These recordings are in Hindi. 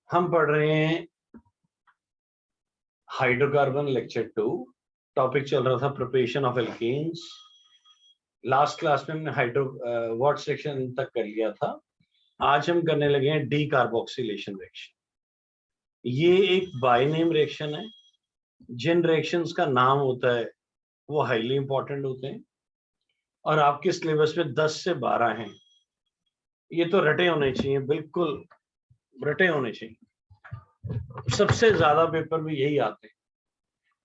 हम पढ़ रहे हैं हाइड्रोकार्बन लेक्चर 2। टॉपिक चल रहा था preparation of alkanes. Last class में हमने व्हाट सेक्शन तक कर लिया था। आज हम करने लगे हैं डी कार्बोक्सिलेशन रिएक्शन। ये एक बायनेम रिएक्शन है। जिन रिएक्शंस का नाम होता है वो हाईली इंपॉर्टेंट होते हैं और आपके सिलेबस में 10 से 12 हैं। ये तो रटे होने चाहिए, बिल्कुल रटे होने चाहिए। सबसे ज्यादा पेपर में यही आते हैं।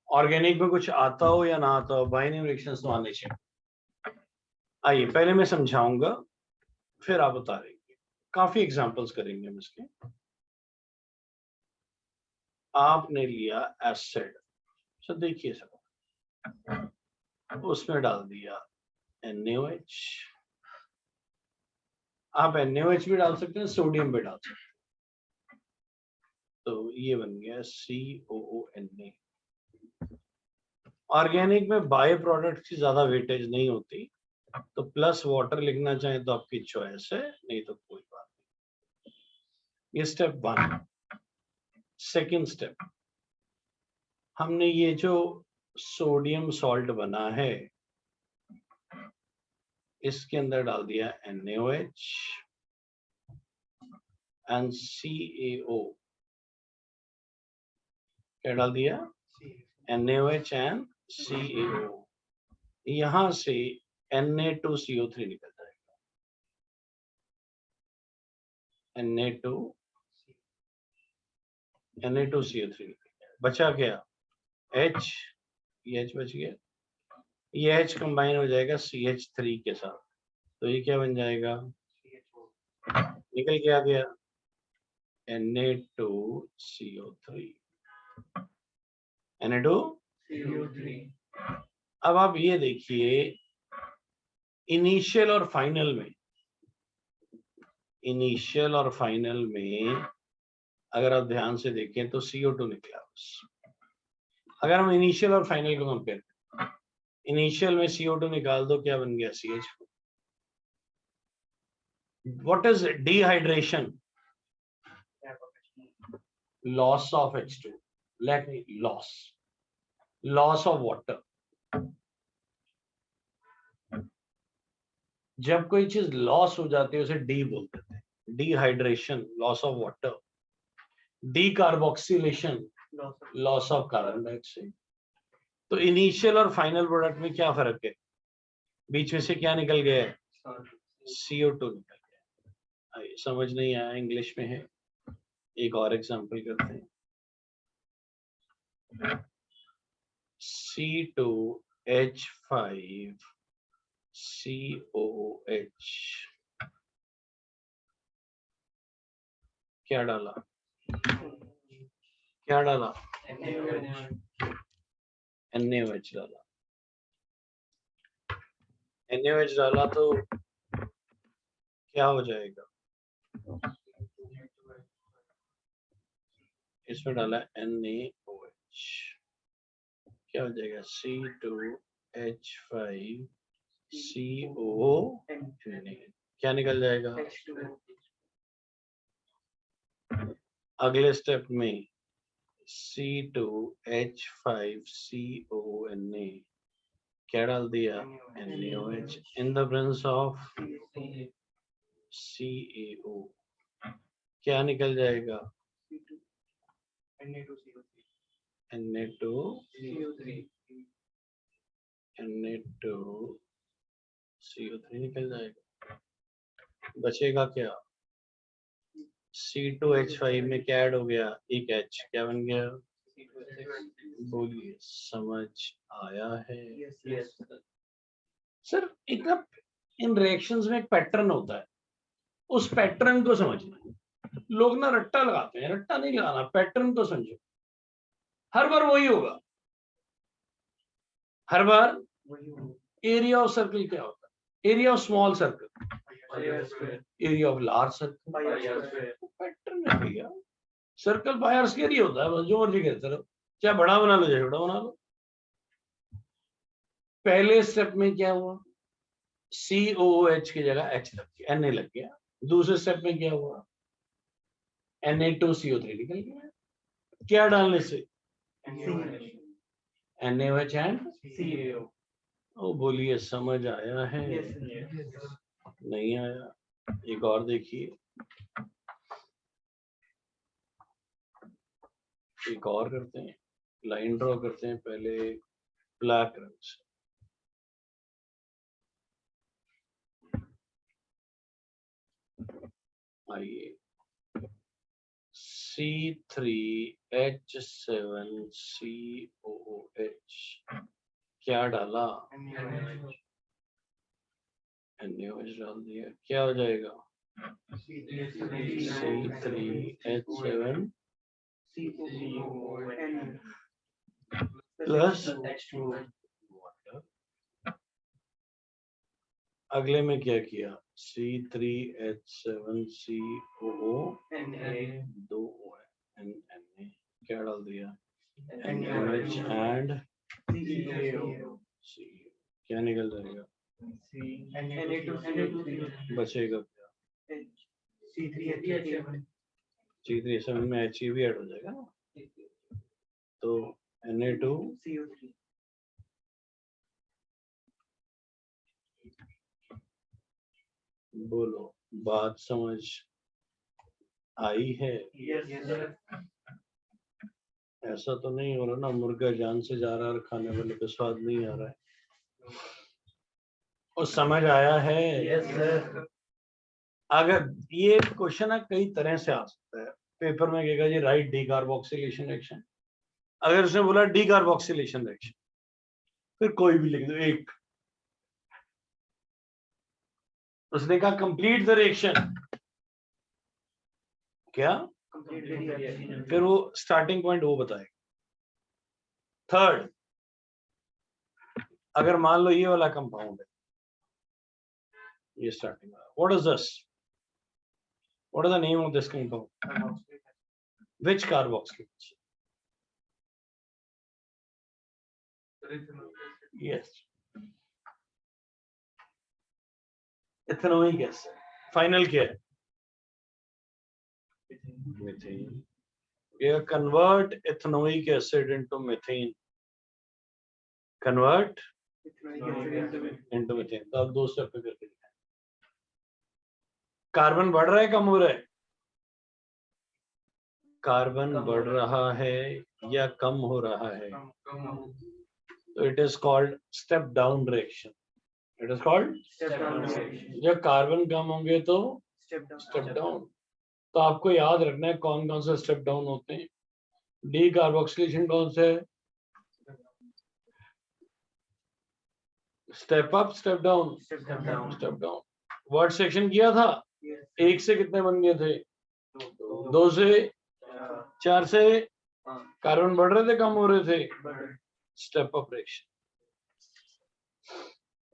ऑर्गेनिक में कुछ आता हो या ना आता हो, बाइनरी रिएक्शंस तो आने चाहिए। आइए पहले मैं समझाऊंगा, फिर आप बता देंगे। काफी एग्जांपल्स करेंगे हम इसके। आपने लिया एसिड, तो देखिए सब उसमें डाल दिया NaOH। आप NaOH भी डाल सकते हैं, सोडियम भी डाल सकते हैं। तो ये बन गया COONA। ऑर्गेनिक में बाय प्रोडक्ट की ज्यादा वेटेज नहीं होती, तो प्लस वाटर लिखना चाहे तो आपकी चॉइस है, नहीं तो कोई बात नहीं। ये स्टेप 1। सेकंड स्टेप, हमने ये जो सोडियम सॉल्ट बना है इसके अंदर डाल दिया NaOH एंड CaO। क्या डाल दिया? NaOH and CaO। यहां से Na2CO3 निकल जाएगा। Na2CO3 निकल गया। बचा क्या? H। ये H बच गया। ये H कंबाइन हो जाएगा CH3 के साथ, तो ये क्या बन जाएगा? निकल के आ गया Na2CO3। Na2CO3। अब आप ये देखिए, इनिशियल और फाइनल में अगर आप ध्यान से देखें तो CO2 निकला बस। अगर हम इनिशियल और फाइनल को कंपेयर करें, इनिशियल में CO2 निकाल दो, क्या बन गया? CH4। What is dehydration? Loss of H2, loss of water. जब कोई चीज लॉस हो जाती है उसे डी बोलते हैं, dehydration, loss of water. Decarboxylation, loss of carbon dioxide. तो इनिशियल और फाइनल प्रोडक्ट में क्या फर्क है? बीच में से क्या निकल गया है? CO2 निकल गया। समझ नहीं आया, इंग्लिश में है। एक और एग्जांपल करते हैं। C2H5COOH। क्या डाला? NaOH डाला। NaOH डाला तो क्या हो जाएगा? इसमें डाला NaOH, क्या हो जाएगा? C2H5COONA। क्या निकल जाएगा? अगले स्टेप में C2H5CONA, क्या डाल दिया? NaOH in the presence of CaO। क्या निकल जाएगा? Na2CO3 निकल जाएगा। बचेगा क्या? C2H5 में क्या ऐड हो गया? एक H, क्या बन गया? बोलिए, समझ आया है? सर इतना इन रिएक्शंस में एक पैटर्न होता है, उस पैटर्न को समझना। लोग ना रट्टा लगाते हैं, रट्टा नहीं लगाना, पैटर्न को समझो। हर बार वही होगा, हर बार। एरिया ऑफ सर्कल क्या होता है? Area of small circle, area of large circle, pattern है भैया। सर्कल बाय स्क्वायर ही होता है, बस जो मर्जी कहते रहो, चाहे बड़ा बना लो चाहे छोटा बना लो। पहले स्टेप में क्या हुआ? COOH की जगह H लग गया, Na लग गया। दूसरे स्टेप में क्या हुआ? Na2CO3 निकल गया। क्या डालने से? NaOH and CaO। ओ बोलिए, समझ आया है? नहीं आया? एक और देखिए, एक और करते हैं, लाइन ड्रॉ करते हैं पहले ब्लैक रंग से। आइए, C3H7COOH क्या डाला? NaOH डाल दिया। क्या हो जाएगा? C3H7 प्लस अगले में क्या किया? C3H7COO 2 Na क्या डाल दिया? NaOH एंड C क्या निकल जाएगा? बचेगा क्या? C3H7 में H भी ऐड हो जाएगा ना, तो Na2CO3। बोलो, बात समझ आई है? ऐसा तो नहीं हो रहा ना मुर्गा जान से जा रहा है और खाने वाले को स्वाद नहीं आ रहा है? और समझ आया है? अगर ये क्वेश्चन है कई तरह से आ सकता है। पेपर में कहेगा जी राइट डीकार्बोक्सिलेशन रिएक्शन, अगर उसने बोला डीकार्बोक्सिलेशन रिएक्शन, फिर कोई भी लिख दो एक। उसने कहा कंप्लीट द रिएक्शन, क्या फिर वो स्टार्टिंग पॉइंट वो बताएगा। थर्ड, अगर मान लो ये वाला कंपाउंड है, ये स्टार्टिंग वाला, what is this? What is the name of this compound? Which carboxylation? Yes, ethanoic acid. Final क्या है? मीथेन। ये convert ethanoic acid into methane, convert into methane. तो अब दो स्टेप पे करके दिखाएं। कार्बन बढ़ रहा है कम हो रहा है? कार्बन बढ़ रहा है या कम हो रहा है? तो it is called step down reaction. It is called step down reaction. जब कार्बन कम होंगे तो स्टेप डाउन। तो आपको याद रखना है कौन कौन से स्टेप डाउन होते हैं। डी कार्बोक्सिलेशन कौन से है? Step up, step down, step down. Word section किया था, एक से कितने बन गए थे? दो से, चार से, कार्बन बढ़ रहे थे कम हो रहे थे? Step up reaction.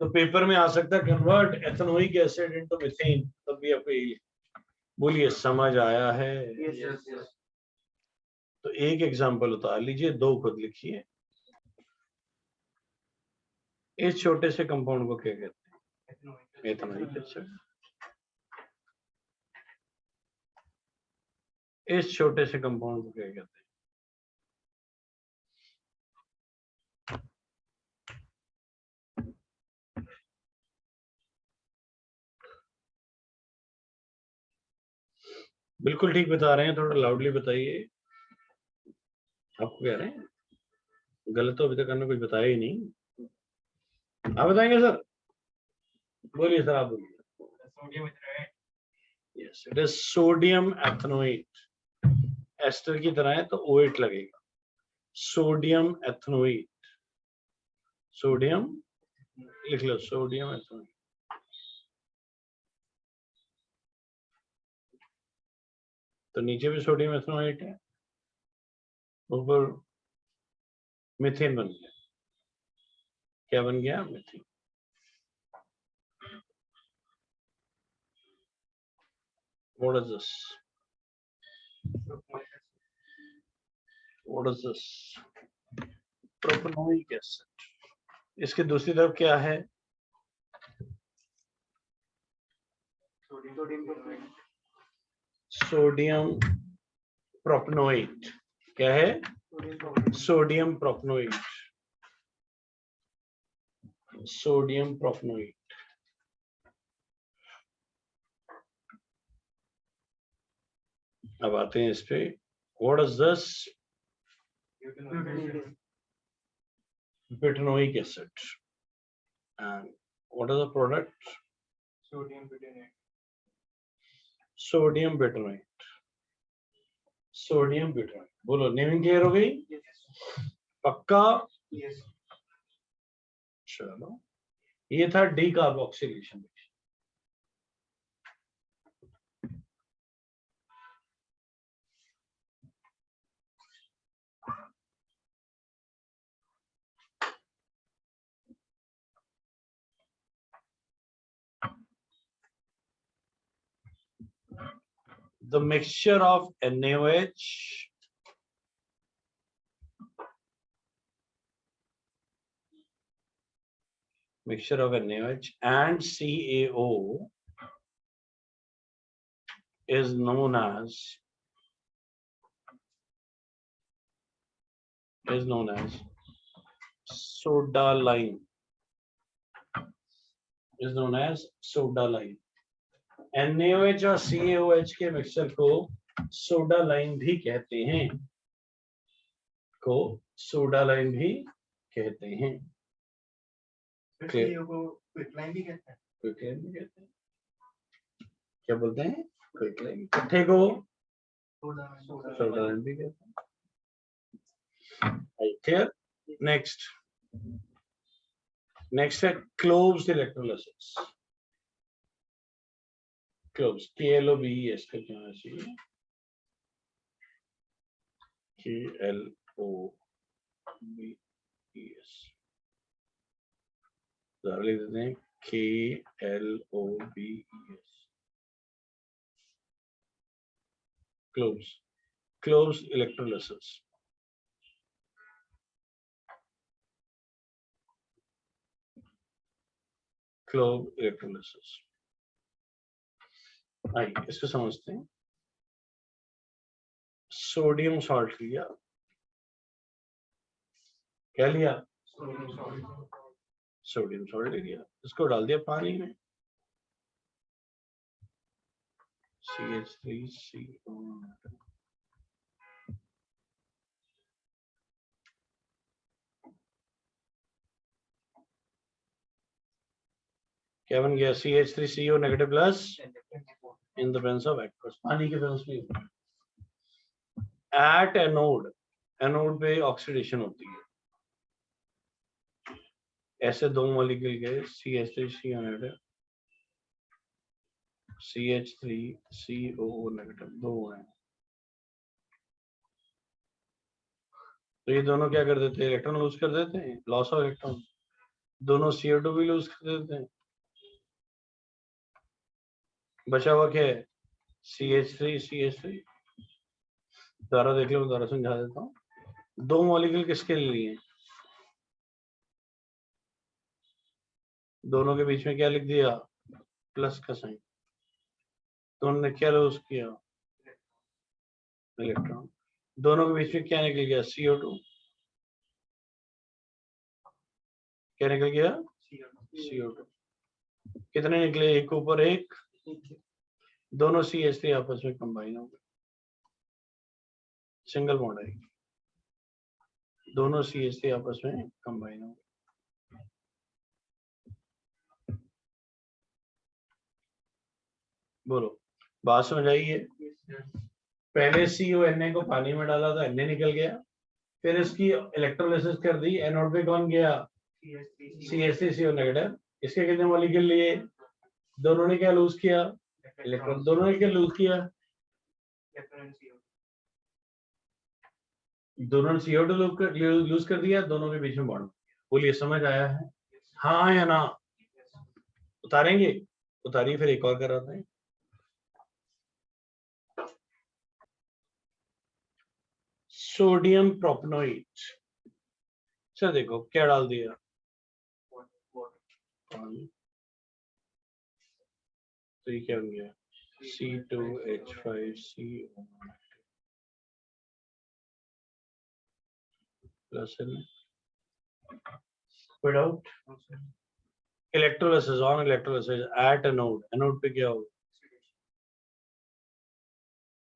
तो पेपर में आ सकता है convert ethanoic acid into methane, तब भी आपको बोलिए समझ आया है? तो एक एग्जांपल उतार लीजिए, दो खुद लिखिए। इस छोटे से कंपाउंड को क्या कहते हैं? Ethanoic acid. इस छोटे से कंपाउंड को क्या कहते हैं? बिल्कुल ठीक बता रहे हैं, थोड़ा लाउडली बताइए। आपको कह रहे हैं गलत तो अभी तक हमने कुछ बताया ही नहीं। आप बताएंगे सर? बोलिए सर, आप बोलिए। Yes, it is sodium ethanoate. Ester की तरह है तो ओएट लगेगा। सोडियम एथेनोएट, सोडियम लिख लो, सोडियम एथेनोएट। तो नीचे भी सोडियम एथेनोएट है, ऊपर मीथेन बन गया। क्या बन गया? Methane. What is this? What is this? Propanoic acid. इसके दूसरी तरफ क्या है? सोडियम प्रोपनोएट। क्या है? सोडियम प्रोपनोएट। सोडियम प्रोपनोएट। अब आते हैं इस पे। What is this? Butanoic acid. And what is the product? Sodium butanate. Sodium butanate. Sodium butanate. बोलो, नेमिंग क्लियर हो गई? पक्का? Yes. चलो, ये था D carboxylation. The mixture of NaOH and CaO is known as soda lime. Is known as soda lime. NaOH और CaOH के मिक्सचर को सोडा लाइम भी कहते हैं। क्विकलाइम भी कहते हैं। क्विकलाइम भी कहते हैं। क्या बोलते हैं? क्विकलाइम। इकट्ठे को सोडा लाइम भी कहते हैं। क्लियर? नेक्स्ट है क्लोव्स इलेक्ट्रोलाइसिस। क्लोव्स, KLOVES का क्या है? KLOVES लिख देते हैं KLOVES। Cloves electrolysis. Clove electrolysis. आइए इसको समझते हैं। सोडियम सॉल्ट लिया। क्या लिया? सोडियम सॉल्ट ले लिया। इसको डाल दिया पानी में। CH3CO। क्या बन गया? CH3CO negative plus in the presence of aqueous, पानी के प्रेजेंस में। एट एनोड, एनोड पे ऑक्सीडेशन होती है। ऐसे दो मॉलिक्यूल के CH3CO नेगेटिव, CH3CO नेगेटिव, दो हैं। तो ये दोनों क्या कर देते हैं? इलेक्ट्रॉन लूज कर देते हैं, लॉस ऑफ इलेक्ट्रॉन। दोनों CO2 भी लूज कर देते हैं। बचा हुआ क्या है? CH3। दोबारा देख लो, दोबारा समझा देता हूँ। दो मॉलिक्यूल किसके लिए? दोनों के बीच में क्या लिख दिया? प्लस का साइन। दोनों ने क्या लूज किया? इलेक्ट्रॉन। दोनों के बीच में क्या निकल गया? CO2। क्या निकल गया? CO2। कितने निकले? एक ऊपर एक। दोनों CH3 आपस में कंबाइन हो गए, सिंगल बॉन्ड आएगी। दोनों CH3 आपस में कंबाइन हो गए। बोलो, बात समझ आई है? पहले CONA को पानी में डाला था, Na निकल गया। फिर इसकी इलेक्ट्रोलाइसिस कर दी। एनोड पे कौन गया? CH3CO negative. इसके कितने मॉलिक्यूल लिए? दोनों ने क्या लूज किया? इलेक्ट्रॉन। दोनों ने क्या लूज किया? दोनों ने CO2 लूज कर दिया। दोनों के बीच में बॉन्ड। बोलिए, समझ आया है? हाँ या ना? उतारेंगे? उतारिए, फिर एक और कराते हैं। सोडियम प्रोपनोएट। सर देखो क्या डाल दिया? तो ये क्या हो गया? C2H5CO। Plus an without electrolysis on electrolysis at anode, anode पे क्या होगा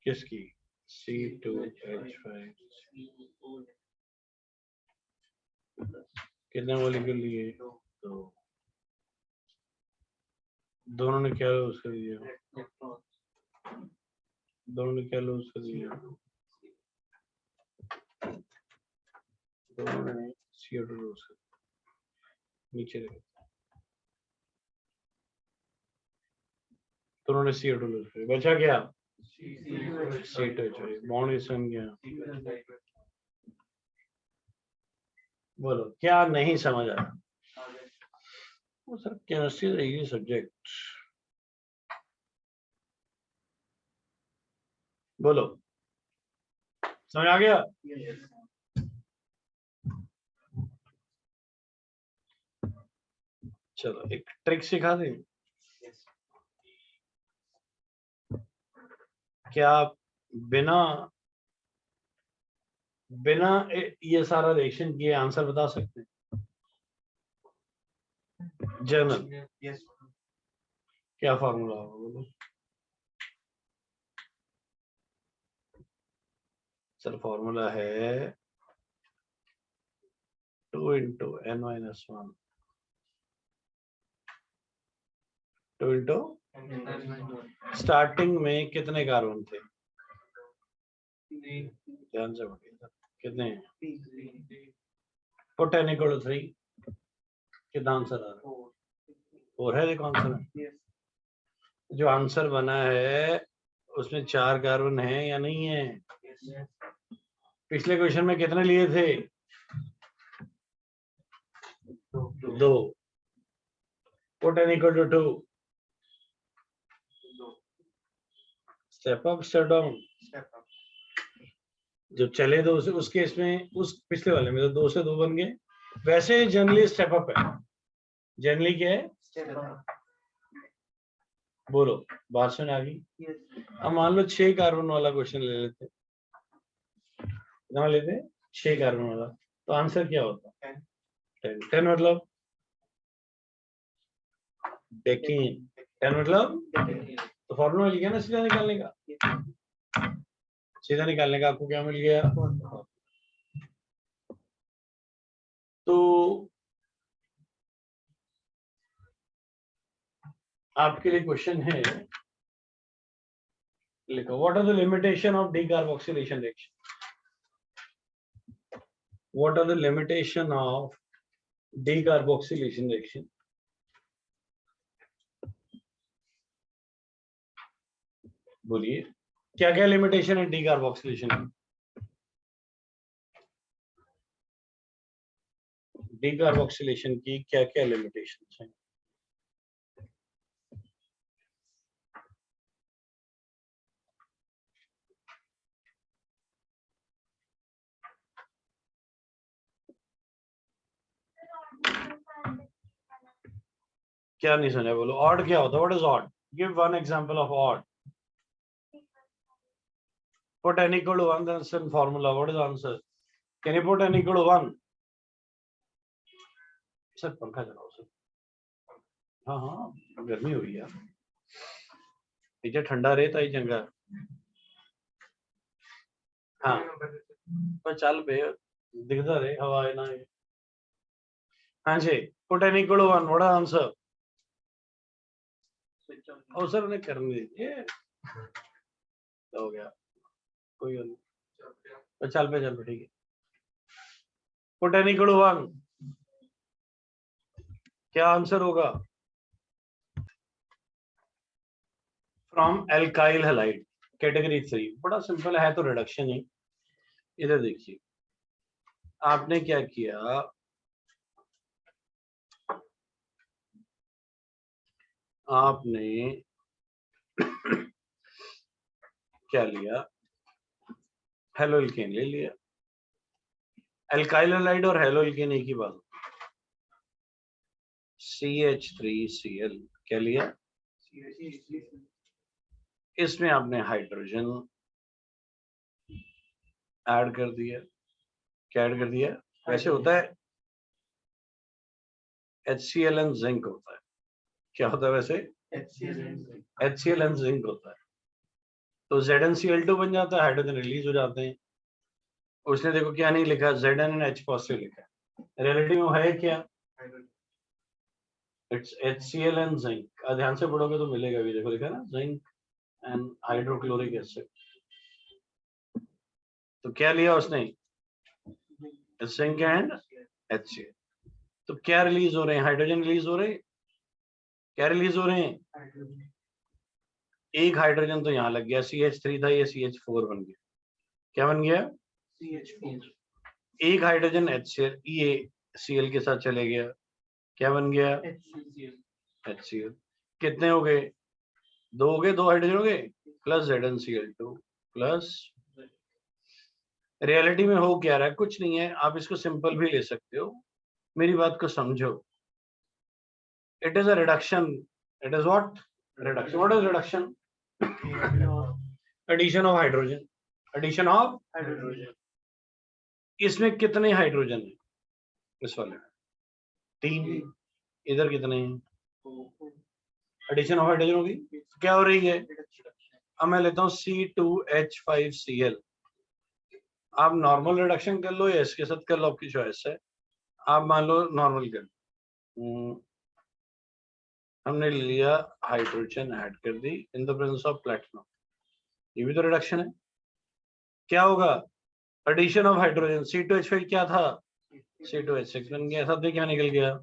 किसकी C2H5 कितने मॉलिक्यूल लिए तो दोनों ने क्या लूज कर दिया दोनों ने क्या लूज कर दिया दोनों ने CO2 लूज कर नीचे दोनों ने CO2 लूज कर बचा क्या C2H5 बॉन्ड इसमें क्या बोलो क्या नहीं समझ आया वो सर केमिस्ट्री इजी सब्जेक्ट बोलो समझ आ गया चलो एक ट्रिक सिखा दें क्या आप बिना ये सारा रिएक्शन किए आंसर बता सकते हैं जर्नल क्या फॉर्मूला होगा बोलो सर फॉर्मूला है 2 into n-1 2 into स्टार्टिंग में कितने कार्बन थे ध्यान से पढ़िए कितने पुट n equal to 3 कितना आंसर आ रहा है 4 है देखो आंसर जो आंसर बना है उसमें 4 कार्बन है या नहीं है पिछले क्वेश्चन में कितने लिए थे 2 put n equal to 2 step up step down जो चले तो उस केस में उस पिछले वाले में तो 2 से 2 बन गए वैसे जनरली स्टेप अप है जनरली क्या है बोलो बात सुन आ गई अब मान लो 6 कार्बन वाला क्वेश्चन ले लेते कितना लेते 6 कार्बन वाला तो आंसर क्या होता 10 मतलब डेकेन 10 मतलब तो फॉर्मूला मिल गया ना सीधा निकालने का आपको क्या मिल गया तो आपके लिए क्वेश्चन है लिखो what are the limitation of decarboxylation reaction what are the limitation of decarboxylation reaction बोलिए क्या क्या लिमिटेशन है डीकार्बोक्सिलेशन डीकार्बोक्सिलेशन की क्या क्या लिमिटेशन है क्या नहीं समझा बोलो ऑड क्या होता है what is odd give one example of odd put n equal to 1 then send formula what is the answer can you put n equal to 1 sir पंखा चलाओ सर हाँ हाँ गर्मी हुई यार इजे ठंडा रहे ताई चंगा हाँ पर चल पे दिखता रहे हवा है ना हाँ जी put n equal to 1 what is the answer और सर उन्हें करने दीजिए हो गया कोई चल पे ठीक है पुट n equal to 1 क्या आंसर होगा फ्रॉम एल्काइल हैलाइड कैटेगरी 3 बड़ा सिंपल है तो रिडक्शन ही इधर देखिए आपने क्या किया आपने क्या लिया हेलोइल्केन ले लिया एल्काइल हैलाइड और हेलोइल्केन एक ही बात CH3Cl क्या लिया इसमें आपने हाइड्रोजन ऐड कर दिया क्या ऐड कर दिया? वैसे होता है HCl एंड जिंक होता है। क्या होता है वैसे? HCl एंड जिंक होता है। तो ZnCl2 बन जाता है, हाइड्रोजन रिलीज हो जाते हैं। उसने देखो क्या नहीं लिखा, ZnH पॉजिटिव लिखा है। रिलेटिव में है क्या? It's HCl and zinc. ध्यान से पढ़ोगे तो मिलेगा भी, देखो लिखा है ना, जिंक एंड हाइड्रोक्लोरिक एसिड। तो क्या लिया उसने? Zinc and HCl। तो क्या रिलीज हो रहे हैं? हाइड्रोजन रिलीज हो रहे हैं। क्या रिलीज हो रहे हैं? एक हाइड्रोजन तो यहाँ लग गया, CH3 था, ये CH4 बन गया। क्या बन गया? एक हाइड्रोजन HCl, ये Cl के साथ चले गया। क्या बन गया? HCl। कितने हो गए? 2 हो गए, 2 हाइड्रोजन हो गए, प्लस ZnCl2 प्लस। रियलिटी में हो क्या रहा है? कुछ नहीं है, आप इसको सिंपल भी ले सकते हो, मेरी बात को समझो। It is a reduction. It is what? Reduction. What is reduction? Addition of hydrogen. Addition of hydrogen. इसमें कितने हाइड्रोजन है? इस वाले में 3। इधर कितने हैं? एडिशन ऑफ हाइड्रोजन होगी, क्या हो रही है? अब मैं लेता हूं C2H5Cl। आप नॉर्मल रिडक्शन कर लो या इसके साथ कर लो, आपकी चॉइस है। आप मान लो नॉर्मल कर, हमने लिया हाइड्रोजन ऐड कर दी in the presence of platinum, ये भी तो रिडक्शन है। क्या होगा? Addition of hydrogen. C2H5 क्या था? C2H6 बन गया। सब क्या निकल गया?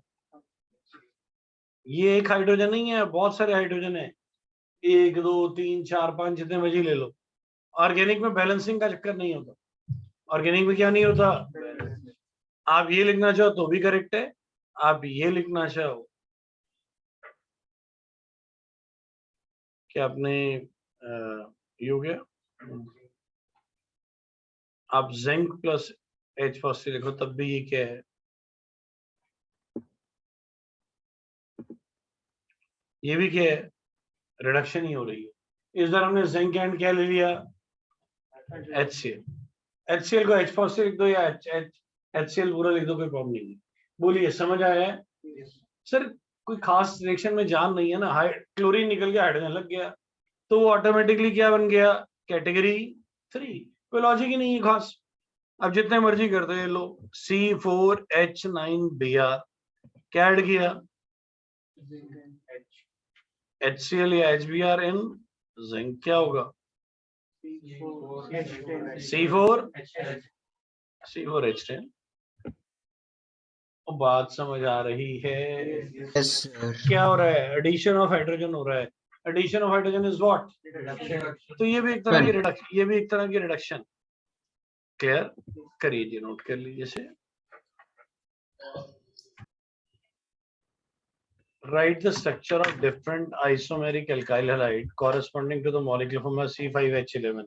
ये एक हाइड्रोजन नहीं है, बहुत सारे हाइड्रोजन है, 1 2 3 4 5, जितने मर्जी ले लो। ऑर्गेनिक में बैलेंसिंग का चक्कर नहीं होता। ऑर्गेनिक में क्या नहीं होता? आप ये लिखना चाहो तो भी करेक्ट है, आप ये लिखना चाहो कि आपने ये हो गया, आप जिंक प्लस H फॉस्फेट लिखो तब भी ये क्या है? ये भी क्या है? रिडक्शन ही हो रही है। इस बार हमने जिंक एंड क्या ले लिया? HCl। HCl को H फॉस्फेट लिख दो या HCl पूरा लिख दो, कोई प्रॉब्लम नहीं है। बोलिए, समझ आया है? सर कोई खास रिएक्शन में जान नहीं है ना, क्लोरीन निकल गया, हाइड्रोजन लग गया, तो वो ऑटोमेटिकली क्या बन गया? कैटेगरी 3। कोई लॉजिक ही नहीं है खास। अब जितने मर्जी कर दो, ये लो C4H9Br, क्या ऐड किया? HCl या HBr इन जिंक, क्या होगा? C4H10। बात समझ आ रही है? Yes, sir. क्या हो रहा है? एडिशन ऑफ हाइड्रोजन हो रहा है। Addition of hydrogen is what? तो ये भी एक तरह की रिडक्शन, ये भी एक तरह की रिडक्शन। क्लियर? करिए जी, नोट कर लीजिए से। Write the structure of different isomeric alkyl halide corresponding to the molecular formula C5H11.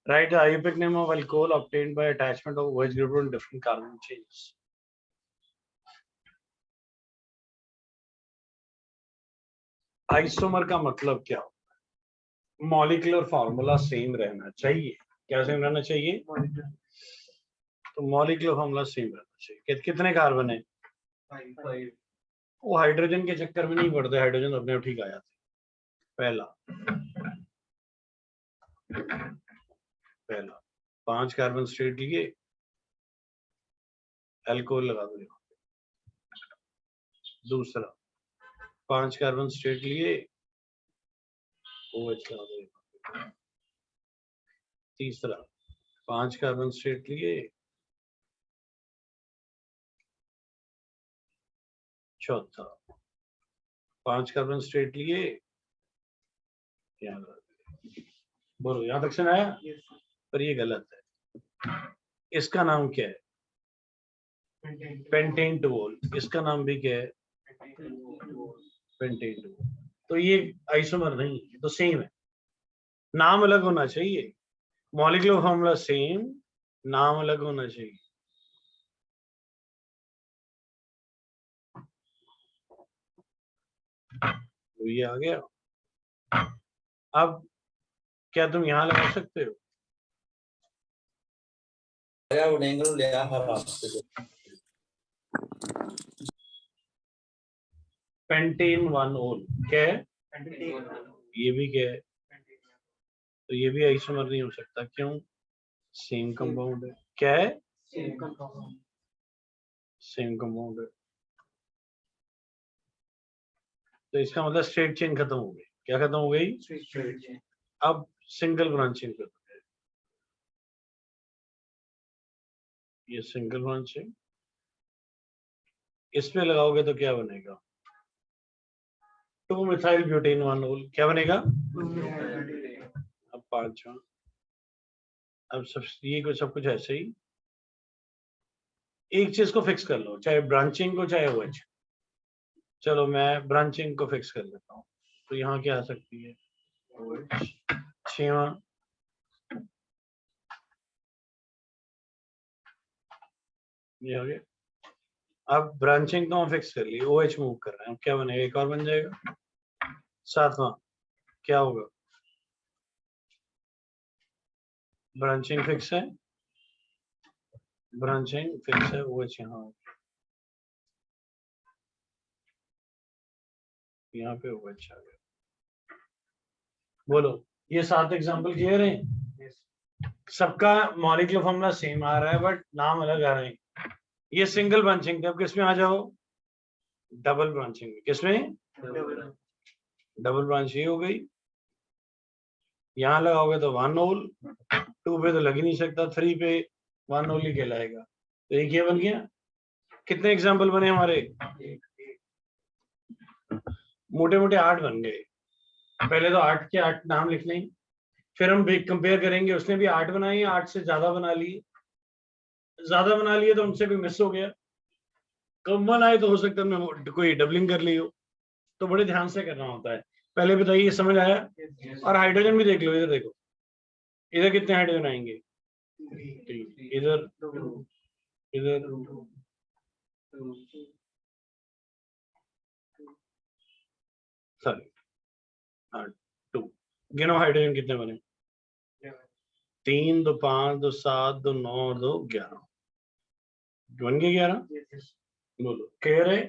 Write the IUPAC name of alcohol obtained by attachment of OH group on different carbon chains. Isomer का मतलब क्या? मॉलिक्यूलर फार्मूला सेम रहना चाहिए। क्या सेम रहना चाहिए? तो मॉलिक्यूलर फार्मूला सेम रहना चाहिए। कितने कार्बन है? 5। वो हाइड्रोजन के चक्कर में नहीं पड़ते, हाइड्रोजन अपने ठीक आ जाते। पहला 5 कार्बन स्ट्रेट लिए, अल्कोहल लगा दो। दूसरा 5 कार्बन स्ट्रेट लिए, OH लगा दो। तीसरा 5 कार्बन स्ट्रेट लिए, चौथा 5 कार्बन स्ट्रेट लिए, बोलो यहां तक सुना है? पर ये गलत है। इसका नाम क्या है? Pentane toll. इसका नाम भी क्या है? Pentane toll. तो ये आइसोमर नहीं है, तो सेम है, नाम अलग होना चाहिए। मॉलिक्यूलर फॉर्मूला सेम, नाम अलग होना चाहिए। तो ये आ गया। अब क्या तुम यहां लगा सकते हो? पेंटेन 1-ol क्या है? ये भी क्या है? तो ये भी आइसोमर नहीं हो सकता, क्यों? सेम कंपाउंड है। क्या है? सेम कंपाउंड है। तो इसका मतलब स्ट्रेट चेन खत्म हो गई। क्या खत्म हो गई? अब सिंगल ब्रांचिंग खत्म है। ये सिंगल ब्रांचिंग, इस पे लगाओगे तो क्या बनेगा? 2-methyl butane 1-ol क्या बनेगा? अब 5वां, अब सब कुछ ऐसे ही। एक चीज को फिक्स कर लो, चाहे ब्रांचिंग को चाहे OH। चलो मैं ब्रांचिंग को फिक्स कर लेता हूँ, तो यहाँ क्या आ सकती है? OH। 6वां, ये हो गया। अब ब्रांचिंग तो हम फिक्स कर ली, OH मूव कर रहे हैं, अब क्या बनेगा? एक और बन जाएगा। 7वां क्या होगा? ब्रांचिंग फिक्स है, ब्रांचिंग फिक्स है, OH यहाँ पे OH आ गया। बोलो, ये 7 एग्जांपल क्लियर है? सबका मॉलिक्यूलर फॉर्मूला सेम आ रहा है बट नाम अलग आ रहे हैं। ये सिंगल ब्रांचिंग थे, अब किसमें आ जाओ? Double branching. किसमें? डबल ब्रांच ही हो गई। यहाँ लगाओगे तो 1-ol, 2 पे तो लग ही नहीं सकता, 3 पे 1-ol ही कहलाएगा। तो एक ये बन गया। कितने एग्जाम्पल बने हमारे? मोटे मोटे 8 बन गए। पहले तो 8 के 8 नाम लिख लें, फिर हम कंपेयर करेंगे, उसने भी 8 बनाए, 8 से ज्यादा बना लिए। ज्यादा बना लिए तो उनसे कोई मिस हो गया, कम आए तो हो सकता है कोई डबलिंग कर ली हो। तो बड़े ध्यान से करना होता है। पहले बताइए, समझ आया? और हाइड्रोजन भी देख लो, इधर देखो, इधर कितने हाइड्रोजन आएंगे? इधर, इधर, सॉरी 2। गिनो हाइड्रोजन कितने बने? 3, 2 5, 2 7, 2 9, 2 11 बन गए 11। बोलो क्लियर है?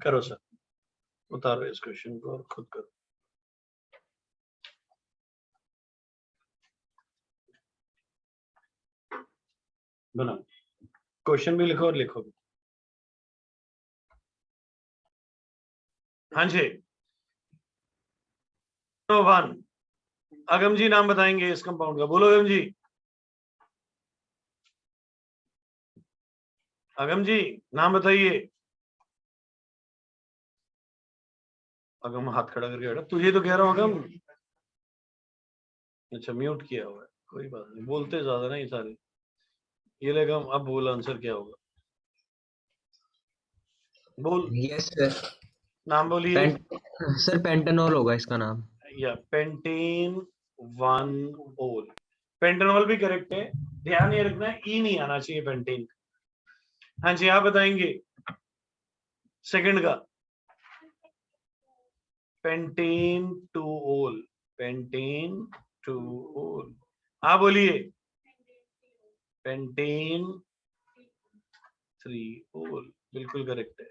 करो सर, उतारो इस क्वेश्चन को और खुद करो। बनाओ, क्वेश्चन भी लिखो और लिखो भी। हाँ जी, 1 अगम जी नाम बताएंगे इस कंपाउंड का। बोलो अगम जी, अगम जी नाम बताइए। अगम हाथ खड़ा करके बैठा, तुझे तो कह रहा हूँ अगम। अच्छा म्यूट किया हुआ है, कोई बात नहीं, बोलते ज्यादा नहीं सारे। ये ले अगम, अब बोल आंसर क्या होगा? बोल। Yes sir. नाम बोलिए। सर पेंटानॉल होगा इसका नाम। या पेंटेन 1-ol। पेंटानॉल भी करेक्ट है, ध्यान ये रखना है ई नहीं आना चाहिए पेंटेन। हाँ जी, आप बताएंगे सेकंड का। Pentane 2-ol, pentane 2-ol। आप बोलिए पेंटेन 3-ol, बिल्कुल करेक्ट है।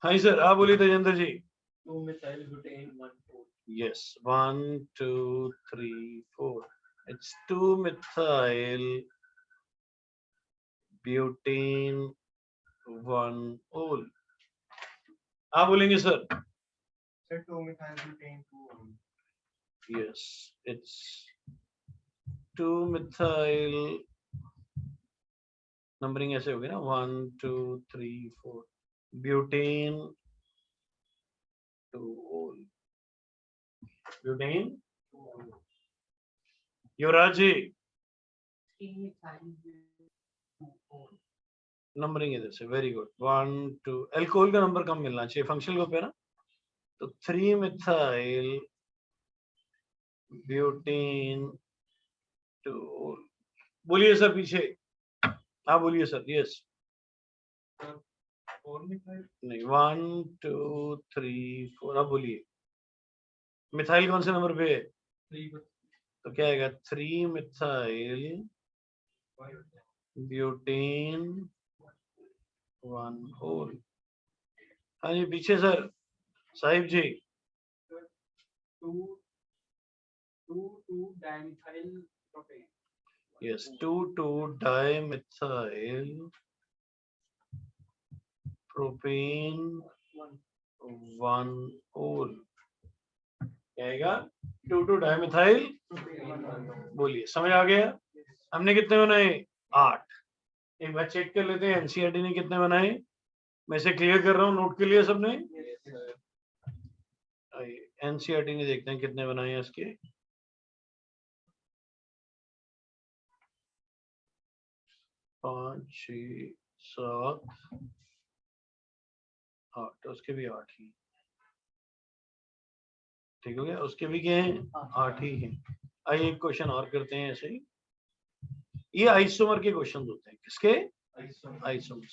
हाँ जी सर, आप बोलिए तेजेंद्र जी। 2-methyl butane 1-ol। Yes, 1 2 3 4, it's 2-methyl butane 1-ol। आप बोलेंगे sir? Sir, 2-methyl butane 2-ol। Yes, it's 2-methyl, numbering ऐसे होगी ना, 1 2 3 4, ब्यूटेन 2-ol, ब्यूटेन। युवराज जी, नंबरिंग इधर से, वेरी गुड। 1 2, एल्कोहल का नंबर कम मिलना चाहिए, फंक्शनल ग्रुप है ना, तो 3-methyl ब्यूटेन 2-ol। बोलिए सर पीछे, हाँ बोलिए सर। यस, 4-methyl नहीं 1 2 3 4, अब बोलिए मिथाइल कौन से नंबर पे है? 3। तो क्या आएगा? 3-methyl butane 1 whole. हाँ जी पीछे सर साहिब जी। 2,2-dimethyl propane. Yes 2,2-dimethyl propane 1 होल क्या आएगा 2,2-dimethyl। बोलिए समझ आ गया। हमने कितने बनाए 8। एक बार चेक कर लेते हैं एनसीईआरटी ने कितने बनाए। मैं इसे क्लियर कर रहा हूँ नोट के लिए सबने। एनसीईआरटी ने देखते हैं कितने बनाए हैं इसके। 5 6 7 8 उसके भी 8 ही ठीक हो गया। उसके भी क्या है 8 ही हैं। आइए एक क्वेश्चन और करते हैं ऐसे ही। ये आइसोमर के क्वेश्चन होते हैं। किसके आइसोमर।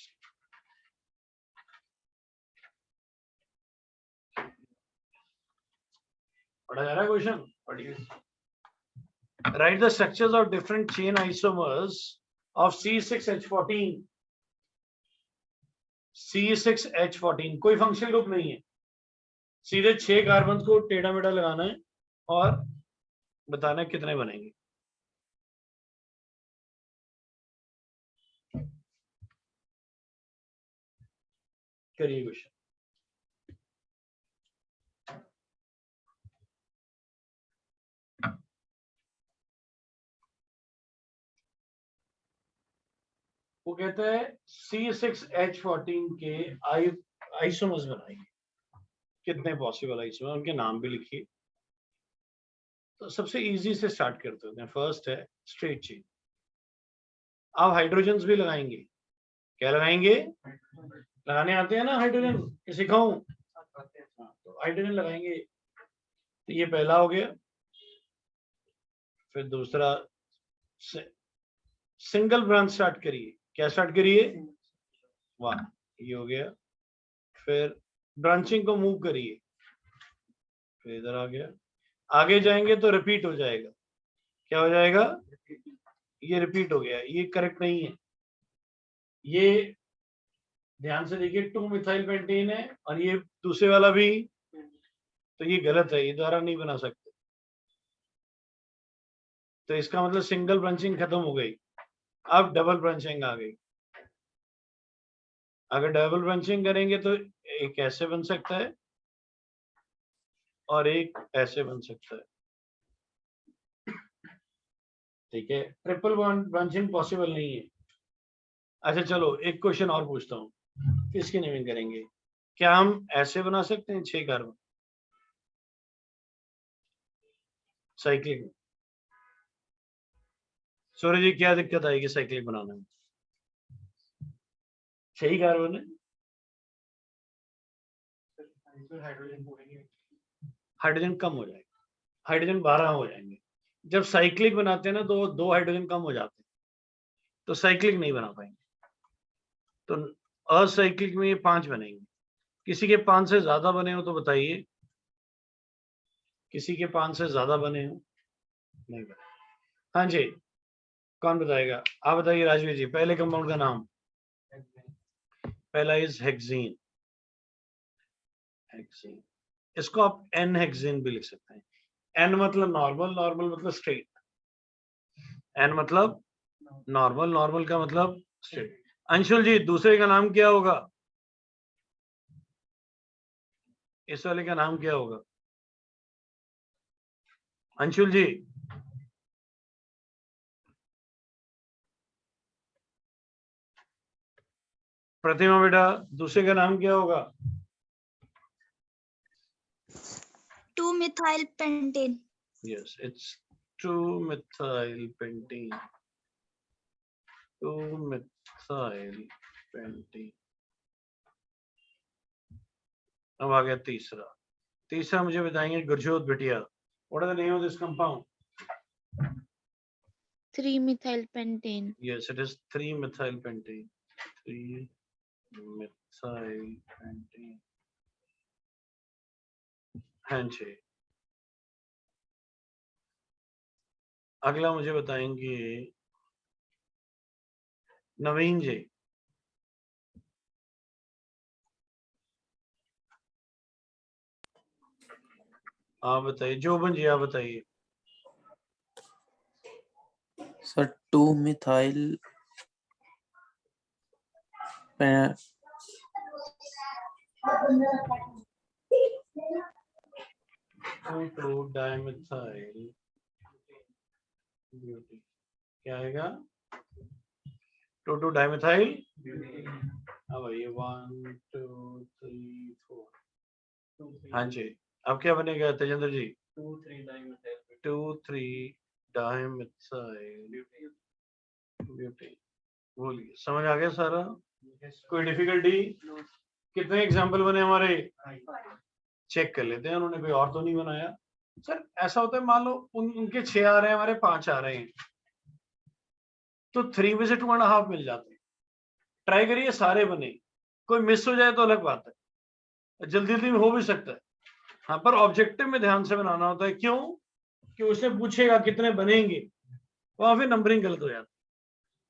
पढ़ा जा रहा है क्वेश्चन पढ़िए। Right the structures of different chain isomers of C6H14। C6H14 कोई फंक्शनल ग्रुप नहीं है। सीधे 6 कार्बन को टेढ़ा मेढ़ा लगाना है और बताना है कितने बनेंगे। करिए क्वेश्चन। वो कहते हैं C6H14 के आइसोमर्स बनाएंगे। कितने पॉसिबल आइसोमर उनके नाम भी लिखिए। तो सबसे इजी से स्टार्ट करते हैं। फर्स्ट है स्ट्रेट चेन। आप हाइड्रोजन्स भी लगाएंगे। क्या लगाएंगे लगाने आते हैं ना हाइड्रोजन सिखाऊं। तो हाइड्रोजन लगाएंगे। तो ये पहला हो गया। फिर दूसरा सिंगल ब्रांच स्टार्ट करिए। क्या स्टार्ट करिए 1 ये हो गया। फिर ब्रांचिंग को मूव करिए। फिर इधर आ गया। आगे जाएंगे तो रिपीट हो जाएगा। क्या हो जाएगा ये रिपीट हो गया। ये करेक्ट नहीं है। ये ध्यान से देखिए 2-मिथाइल पेंटेन है और ये दूसरे वाला भी। तो ये गलत है। ये दोबारा नहीं बना सकते। तो इसका मतलब सिंगल ब्रांचिंग खत्म हो गई। अब डबल ब्रांचिंग आ गई। अगर डबल ब्रांचिंग करेंगे तो एक ऐसे बन सकता है और एक ऐसे बन सकता है। ठीक है ट्रिपल ब्रांचिंग पॉसिबल नहीं है। अच्छा चलो एक क्वेश्चन और पूछता हूँ। किसकी नेमिंग करेंगे। क्या हम ऐसे बना सकते हैं 6 कार्बन साइक्लिक में। सूर्य जी क्या दिक्कत आएगी साइक्लिक बनाने में। 6 ही कार्बन है। हाइड्रोजन कम हो जाएगा। हाइड्रोजन 12 हो जाएंगे। जब साइक्लिक बनाते हैं ना तो 2 हाइड्रोजन कम हो जाते हैं। तो साइक्लिक नहीं बना पाएंगे। तो असाइक्लिक में ये 5 बनेंगे। किसी के 5 से ज्यादा बने हो तो बताइए। किसी के 5 से ज्यादा बने हो नहीं बने। हाँ जी कौन बताएगा। आप बताइए राजवीर जी। पहले कंपाउंड का नाम। पहला इज हेक्सीन। हेक्सीन इसको आप एन हेक्सीन भी लिख सकते हैं। एन मतलब नॉर्मल। नॉर्मल मतलब स्ट्रेट। एन मतलब नॉर्मल। नॉर्मल का मतलब स्ट्रेट। अंशुल जी दूसरे का नाम क्या होगा। इस वाले का नाम क्या होगा अंशुल जी। प्रतिमा बेटा दूसरे का नाम क्या होगा। 2-methyl pentane. Yes, it's 2-methyl pentane. 2-methyl pentane. अब आ गया तीसरा। तीसरा मुझे बताएंगे गुरजोत बिटिया। What are the name of this compound? 3-methyl pentane. Yes, it is 3-methyl pentane. 3-methyl pentane. हाँ जी। अगला मुझे बताएंगे नवीन जी, आप बताइए। जोबन जी आप बताइए। Sir 2-methyl to dimethyl beauty क्या आएगा? 2 डाइमिथाइल। अब ये 1 2 3 4। हाँ जी, अब क्या बनेगा तेजेंद्र जी? 2-3 डाइमिथाइल ब्यूटी। बोलिए, समझ आ गया सारा? कोई डिफिकल्टी? कितने एग्जाम्पल बने हमारे? चेक कर लेते हैं, उन्होंने कोई और तो नहीं बनाया। सर ऐसा होता है, मान लो उनके 6 आ रहे हैं, हमारे 5 आ रहे हैं, तो 3 में से 2.5 मिल जाते हैं। ट्राई करिए सारे बने, कोई मिस हो जाए तो अलग बात है, जल्दी जल्दी में हो भी सकता है। हाँ, पर ऑब्जेक्टिव में ध्यान से बनाना होता है। क्यों? कि उससे पूछेगा कितने बनेंगे, वहां फिर नंबरिंग गलत हो जाती है।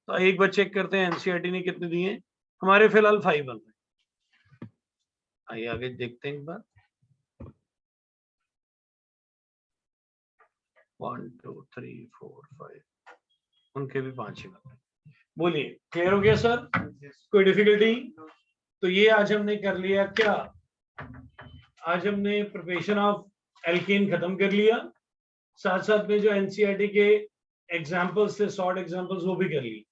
तो एक बार चेक करते हैं एनसीईआरटी ने कितने दिए। हमारे फिलहाल 5 बन रहे। आइए आगे देखते हैं एक बार। 1 2 3 4 5, उनके भी 5 ही बन रहे। बोलिए, क्लियर हो गया सर? कोई डिफिकल्टी? तो ये आज हमने कर लिया क्या? आज हमने प्रिपरेशन ऑफ एल्केन खत्म कर लिया, साथ साथ में जो एनसीईआरटी के एग्जांपल्स थे, शॉर्ट एग्जांपल्स, वो भी कर लिए।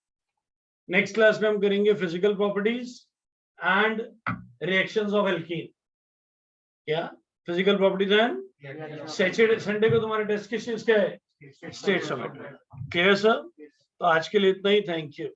नेक्स्ट क्लास में हम करेंगे physical properties and reactions of alkene. क्या? Physical properties and Saturday Sunday को तुम्हारे टेस्ट किस चीज का है? State summit. Clear sir? तो आज के लिए इतना ही। Thank you.